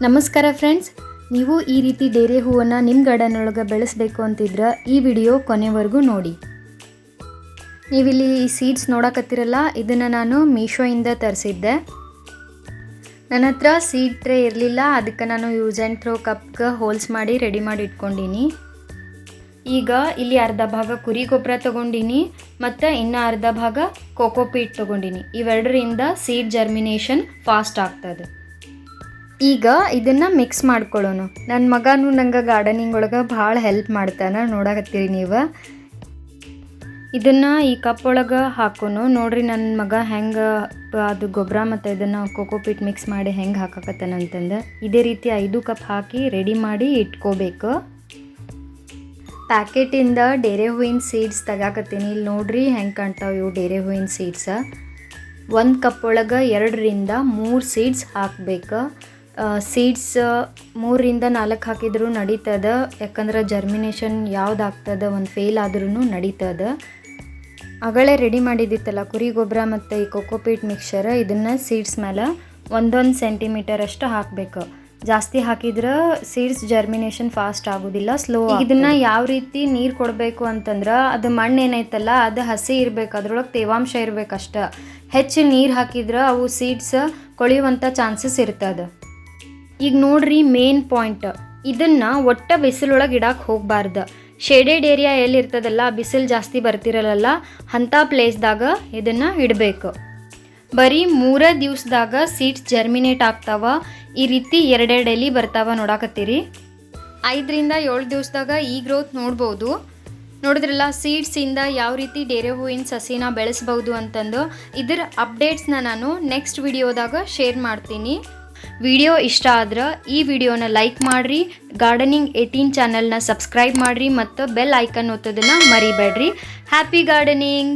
ನಮಸ್ಕಾರ ಫ್ರೆಂಡ್ಸ್, ನೀವು ಈ ರೀತಿ ಡೇರೆ ಹೂವನ್ನು ನಿಮ್ಮ ಗಾರ್ಡನ್ ಒಳಗೆ ಬೆಳೆಸಬೇಕು ಅಂತಿದ್ರೆ ಈ ವಿಡಿಯೋ ಕೊನೆವರೆಗೂ ನೋಡಿ. ನೀವಿಲ್ಲಿ ಈ ಸೀಡ್ಸ್ ನೋಡಕತ್ತಿರಲ್ಲ, ಇದನ್ನು ನಾನು ಮೀಶೋಯಿಂದ ತರಿಸಿದ್ದೆ. ನನ್ನ ಹತ್ರ ಸೀಡ್ ಟ್ರೇ ಇರಲಿಲ್ಲ, ಅದಕ್ಕೆ ನಾನು ಯೂಸ್ ಆ್ಯಂಡ್ ಥ್ರೋ ಕಪ್ಗೆ ಹೋಲ್ಸ್ ಮಾಡಿ ರೆಡಿ ಮಾಡಿ ಇಟ್ಕೊಂಡೀನಿ. ಈಗ ಇಲ್ಲಿ ಅರ್ಧ ಭಾಗ ಕುರಿ ಗೊಬ್ಬರ ತೊಗೊಂಡಿನಿ ಮತ್ತು ಇನ್ನು ಅರ್ಧ ಭಾಗ ಕೋಕೋಪೀಟ್ ತೊಗೊಂಡಿನಿ. ಇವೆರಡರಿಂದ ಸೀಡ್ ಜರ್ಮಿನೇಷನ್ ಫಾಸ್ಟ್ ಆಗ್ತದೆ. ಈಗ ಇದನ್ನು ಮಿಕ್ಸ್ ಮಾಡ್ಕೊಳ್ಳೋಣ. ನನ್ನ ಮಗನೂ ನಂಗೆ ಗಾರ್ಡನಿಂಗ್ ಒಳಗೆ ಭಾಳ ಹೆಲ್ಪ್ ಮಾಡ್ತಾನೆ, ನೋಡಕತ್ತೀರಿ ನೀವು. ಇದನ್ನು ಈ ಕಪ್ ಒಳಗೆ ಹಾಕೋನು ನೋಡ್ರಿ. ನನ್ನ ಮಗ ಹೆಂಗೆ ಅದು ಗೊಬ್ಬರ ಮತ್ತು ಇದನ್ನು ಕೋಕೋಪೀಟ್ ಮಿಕ್ಸ್ ಮಾಡಿ ಹೆಂಗೆ ಹಾಕಕತ್ತಾನಂತಂದು ಇದೇ ರೀತಿ 5 ಕಪ್ ಹಾಕಿ ರೆಡಿ ಮಾಡಿ ಇಟ್ಕೋಬೇಕು. ಪ್ಯಾಕೆಟಿಂದ ಡೇರೆ ಹೂವಿನ ಸೀಡ್ಸ್ ತೆಗಾಕತ್ತೀನಿ. ಇಲ್ಲಿ ನೋಡ್ರಿ ಹೆಂಗೆ ಕಾಣ್ತಾವೆ ಇವು ಡೇರೆ ಹೂವಿನ ಸೀಡ್ಸ. 1 ಕಪ್ ಒಳಗೆ 2 ರಿಂದ 3 ಸೀಡ್ಸ್ ಹಾಕಬೇಕು. ಸೀಡ್ಸ್ 3 ರಿಂದ 4 ಹಾಕಿದ್ರೂ ನಡೀತದೆ, ಯಾಕಂದ್ರೆ ಜರ್ಮಿನೇಷನ್ ಯಾವ್ದು ಆಗ್ತದೆ ಒಂದು ಫೇಲ್ ಆದ್ರೂ ನಡೀತದೆ. ಅಗಳೇ ರೆಡಿ ಮಾಡಿದ್ದಿತ್ತಲ್ಲ ಕುರಿ ಗೊಬ್ಬರ ಮತ್ತು ಈ ಕೋಕೋಪೀಟ್ ಮಿಕ್ಸ್ಚರ್, ಇದನ್ನು ಸೀಡ್ಸ್ ಮೇಲೆ 1 ಸೆಂಟಿಮೀಟರ್ ಅಷ್ಟು ಹಾಕಬೇಕು. ಜಾಸ್ತಿ ಹಾಕಿದ್ರೆ ಸೀಡ್ಸ್ ಜರ್ಮಿನೇಷನ್ ಫಾಸ್ಟ್ ಆಗೋದಿಲ್ಲ, ಸ್ಲೋ. ಇದನ್ನು ಯಾವ ರೀತಿ ನೀರು ಕೊಡಬೇಕು ಅಂತಂದ್ರೆ, ಅದು ಮಣ್ಣು ಏನೈತಲ್ಲ ಅದು ಹಸಿ ಇರಬೇಕು, ಅದ್ರೊಳಗೆ ತೇವಾಂಶ ಇರಬೇಕಷ್ಟ. ಹೆಚ್ಚು ನೀರು ಹಾಕಿದ್ರೆ ಅವು ಸೀಡ್ಸ್ ಕೊಳೆಯುವಂಥ ಚಾನ್ಸಸ್ ಇರ್ತದೆ. ಈಗ ನೋಡ್ರಿ ಮೇನ್ ಪಾಯಿಂಟ್, ಇದನ್ನು ಒಟ್ಟ ಬಿಸಿಲೊಳಗೆ ಇಡಕ್ಕೆ ಹೋಗಬಾರ್ದು. ಶೇಡೆಡ್ ಏರಿಯಾ ಎಲ್ಲಿರ್ತದಲ್ಲ, ಬಿಸಿಲು ಜಾಸ್ತಿ ಬರ್ತಿರಲ್ಲ ಅಂಥ ಪ್ಲೇಸ್ದಾಗ ಇದನ್ನು ಇಡಬೇಕು. ಬರೀ 3 ದಿವಸದಾಗ ಸೀಡ್ಸ್ ಜರ್ಮಿನೇಟ್ ಆಗ್ತಾವ. ಈ ರೀತಿ 2 ಎಲೆ ಬರ್ತಾವ ನೋಡಾಕತ್ತೀರಿ. 5 ರಿಂದ 7 ದಿವಸದಾಗ ಈ ಗ್ರೋತ್ ನೋಡ್ಬೋದು. ನೋಡಿದ್ರಲ್ಲ ಸೀಡ್ಸಿಂದ ಯಾವ ರೀತಿ ಡೇರೆ ಹೂವಿನ ಸಸಿನ ಬೆಳೆಸ್ಬೋದು ಅಂತಂದು. ಇದರ ಅಪ್ಡೇಟ್ಸ್ನ ನಾನು ನೆಕ್ಸ್ಟ್ ವಿಡಿಯೋದಾಗ ಶೇರ್ ಮಾಡ್ತೀನಿ. ವಿಡಿಯೋ ಇಷ್ಟ ಆದ್ರೆ ಈ ವಿಡಿಯೋನ ಲೈಕ್ ಮಾಡಿರಿ, ಗಾರ್ಡನಿಂಗ್ 18 ಚಾನಲ್ನ ಸಬ್ಸ್ಕ್ರೈಬ್ ಮಾಡಿರಿ ಮತ್ತು ಬೆಲ್ ಐಕನ್ ಒತ್ತೋದನ್ನು ಮರಿಬೇಡ್ರಿ. Happy gardening.